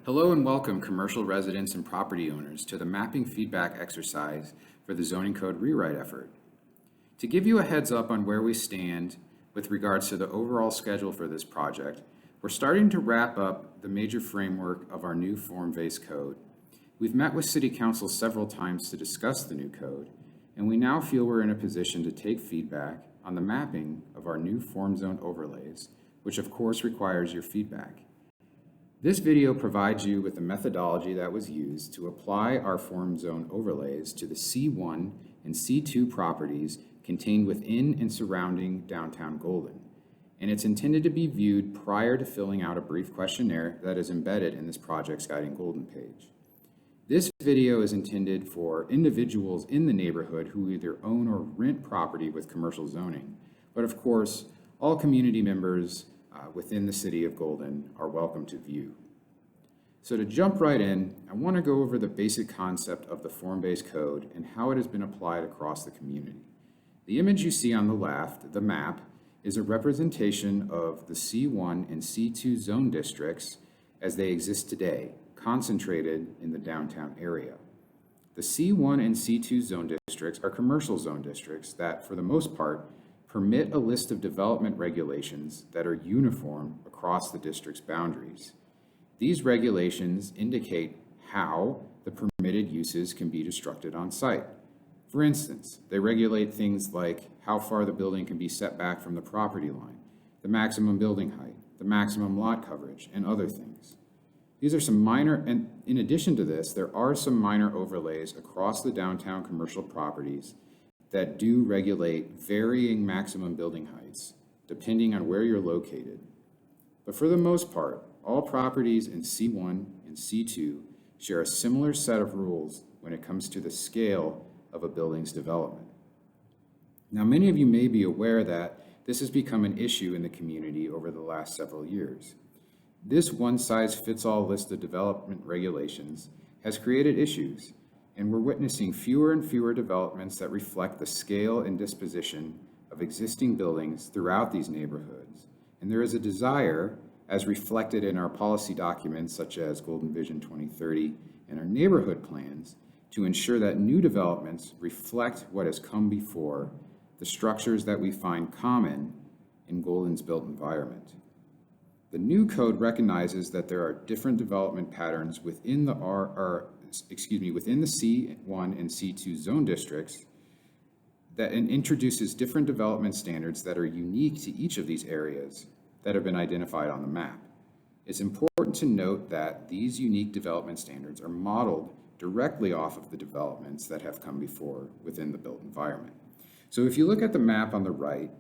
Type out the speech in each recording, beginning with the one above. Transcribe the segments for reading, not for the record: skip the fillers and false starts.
Hello and welcome, commercial residents and property owners, to the mapping feedback exercise for the zoning code rewrite effort. To give you a heads up on where we stand with regards to the overall schedule for this project, we're starting to wrap up the major framework of our new form-based code. We've met with City Council several times to discuss the new code, and we now feel we're in a position to take feedback on the mapping of our new form zone overlays, which of course requires your feedback. This video provides you with the methodology that was used to apply our form zone overlays to the C1 and C2 properties contained within and surrounding downtown Golden. And it's intended to be viewed prior to filling out a brief questionnaire that is embedded in this project's Guiding Golden page. This video is intended for individuals in the neighborhood who either own or rent property with commercial zoning. But of course, all community members within the city of Golden are welcome to view. So to jump right in, I want to go over the basic concept of the form-based code and how it has been applied across the community. The image you see on the left, the map, is a representation of the C1 and C2 zone districts as they exist today, concentrated in the downtown area. The C1 and C2 zone districts are commercial zone districts that, for the most part, permit a list of development regulations that are uniform across the district's boundaries. These regulations indicate how the permitted uses can be constructed on site. For instance, they regulate things like how far the building can be set back from the property line, the maximum building height, the maximum lot coverage, and other things. These are some minor, and in addition to this, there are some minor overlays across the downtown commercial properties that do regulate varying maximum building heights, depending on where you're located. But for the most part, all properties in C1 and C2 share a similar set of rules when it comes to the scale of a building's development. Now, many of you may be aware that this has become an issue in the community over the last several years. This one-size-fits-all list of development regulations has created issues, and we're witnessing fewer and fewer developments that reflect the scale and disposition of existing buildings throughout these neighborhoods. And there is a desire, as reflected in our policy documents such as Golden Vision 2030 and our neighborhood plans, to ensure that new developments reflect what has come before, the structures that we find common in Golden's built environment. The new code recognizes that there are different development patterns within the within the C1 and C2 zone districts that introduces different development standards that are unique to each of these areas that have been identified on the map. It's important to note that these unique development standards are modeled directly off of the developments that have come before within the built environment. So if you look at the map on the right,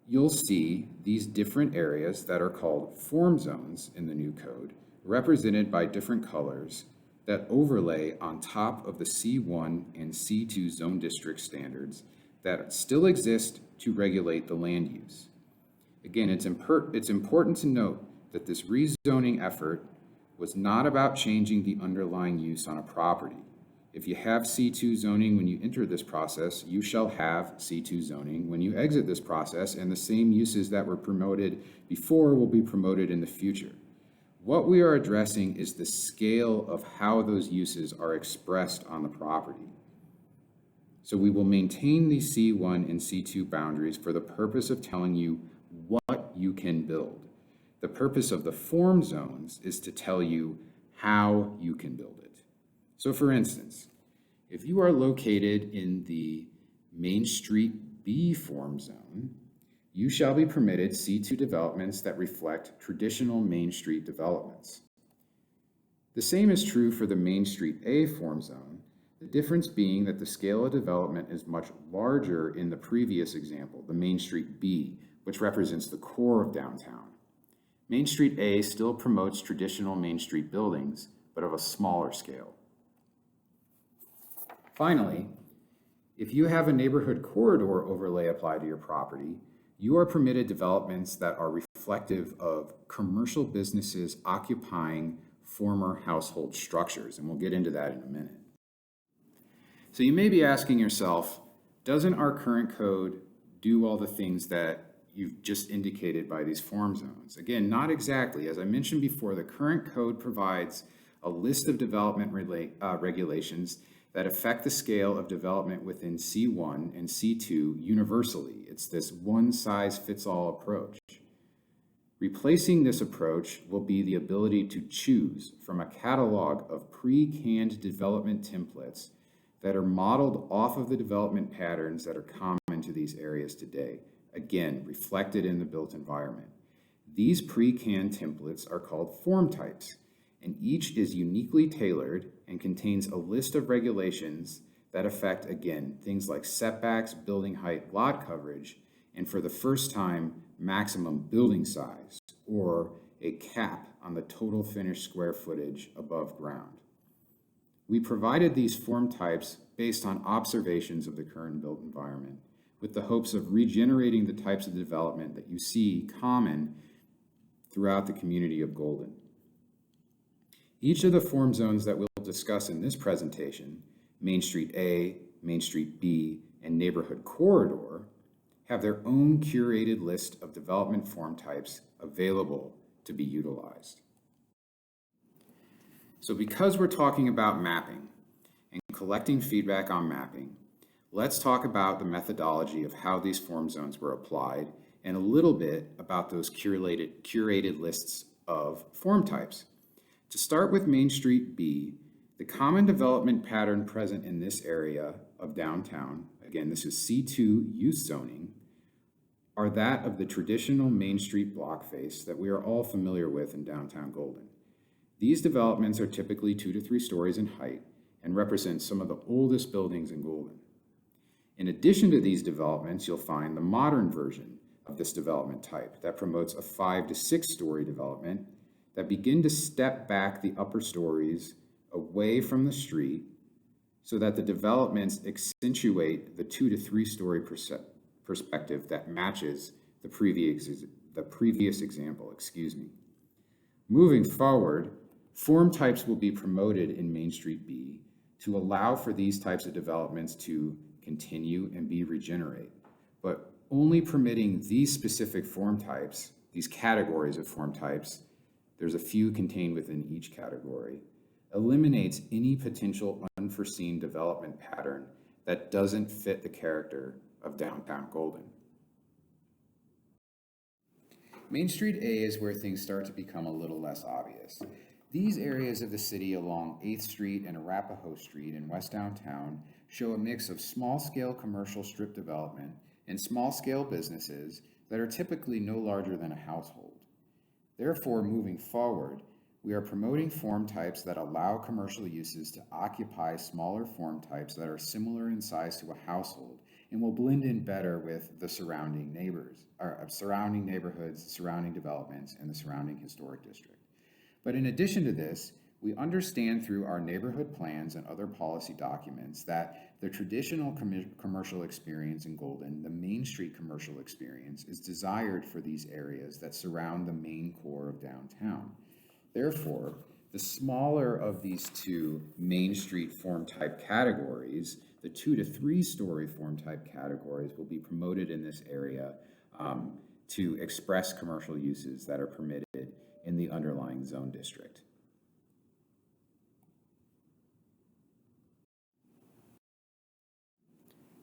you'll see these different areas that are called form zones in the new code, represented by different colors that overlay on top of the C1 and C2 zone district standards that still exist to regulate the land use. Again, it's important to note that this rezoning effort was not about changing the underlying use on a property. If you have C2 zoning when you enter this process, you shall have C2 zoning when you exit this process, and the same uses that were promoted before will be promoted in the future. What we are addressing is the scale of how those uses are expressed on the property. So we will maintain these C1 and C2 boundaries for the purpose of telling you what you can build. The purpose of the form zones is to tell you how you can build it. So for instance, if you are located in the Main Street B form zone, you shall be permitted C2 developments that reflect traditional Main Street developments. The same is true for the Main Street A form zone, the difference being that the scale of development is much larger in the previous example, the Main Street B, which represents the core of downtown. Main Street A still promotes traditional Main Street buildings, but of a smaller scale. Finally, if you have a neighborhood corridor overlay applied to your property, you are permitted developments that are reflective of commercial businesses occupying former household structures, and we'll get into that in a minute. So you may be asking yourself, doesn't our current code do all the things that you've just indicated by these form zones. Again, not exactly. As I mentioned before, the current code provides a list of development regulations that affect the scale of development within C1 and C2 universally. It's this one-size-fits-all approach. Replacing this approach will be the ability to choose from a catalog of pre-canned development templates that are modeled off of the development patterns that are common to these areas today, again, reflected in the built environment. These pre-canned templates are called form types, and each is uniquely tailored and contains a list of regulations that affect, again, things like setbacks, building height, lot coverage, and for the first time, maximum building size, or a cap on the total finished square footage above ground. We provided these form types based on observations of the current built environment, with the hopes of regenerating the types of development that you see common throughout the community of Golden. Each of the form zones that we'll discuss in this presentation, Main Street A, Main Street B, and Neighborhood Corridor, have their own curated list of development form types available to be utilized. So because we're talking about mapping and collecting feedback on mapping, let's talk about the methodology of how these form zones were applied and a little bit about those curated lists of form types. To start with Main Street B, the common development pattern present in this area of downtown, again, this is C2 use zoning, are that of the traditional Main Street block face that we are all familiar with in downtown Golden. These developments are typically 2 to 3 stories in height and represent some of the oldest buildings in Golden. In addition to these developments, you'll find the modern version of this development type that promotes a 5 to 6 story development that begin to step back the upper stories away from the street so that the developments accentuate the 2 to 3 story perspective that matches the previous example. Moving forward, form types will be promoted in Main Street B to allow for these types of developments to continue and be regenerated, but only permitting these specific form types, these categories of form types, there's a few contained within each category, eliminates any potential unforeseen development pattern that doesn't fit the character of downtown Golden. Main Street A is where things start to become a little less obvious. These areas of the city along 8th Street and Arapahoe Street in West Downtown show a mix of small-scale commercial strip development and small-scale businesses that are typically no larger than a household. Therefore, moving forward, we are promoting form types that allow commercial uses to occupy smaller form types that are similar in size to a household and will blend in better with the surrounding neighborhoods, surrounding developments, and the surrounding historic district. But in addition to this, we understand through our neighborhood plans and other policy documents that the traditional commercial experience in Golden, the Main Street commercial experience, is desired for these areas that surround the main core of downtown. Therefore, the smaller of these two Main Street form type categories, the 2 to 3 story form type categories, will be promoted in this area to express commercial uses that are permitted in the underlying zone district.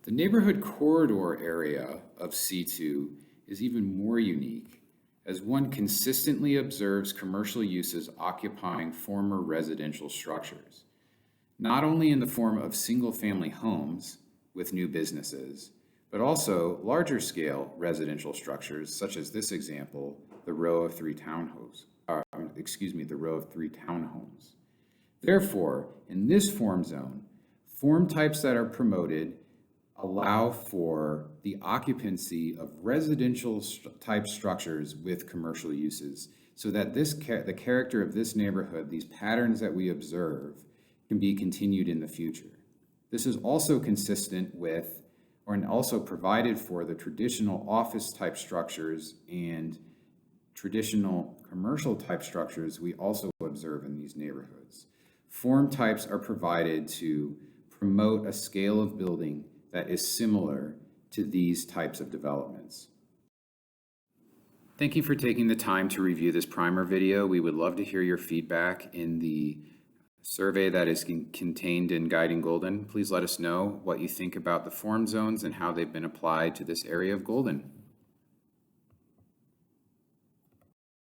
The neighborhood corridor area of C2 is even more unique, as one consistently observes commercial uses occupying former residential structures, not only in the form of single-family homes with new businesses, but also larger scale residential structures, such as this example, the row of 3 townhomes. Therefore, in this form zone, form types that are promoted allow for the occupancy of residential type structures with commercial uses, so that the character of this neighborhood, these patterns that we observe, can be continued in the future. This is also consistent with, and also provided for, the traditional office type structures and traditional commercial type structures we also observe in these neighborhoods. Form types are provided to promote a scale of building that is similar to these types of developments. Thank you for taking the time to review this primer video. We would love to hear your feedback in the survey that is contained in Guiding Golden. Please let us know what you think about the form zones and how they've been applied to this area of Golden.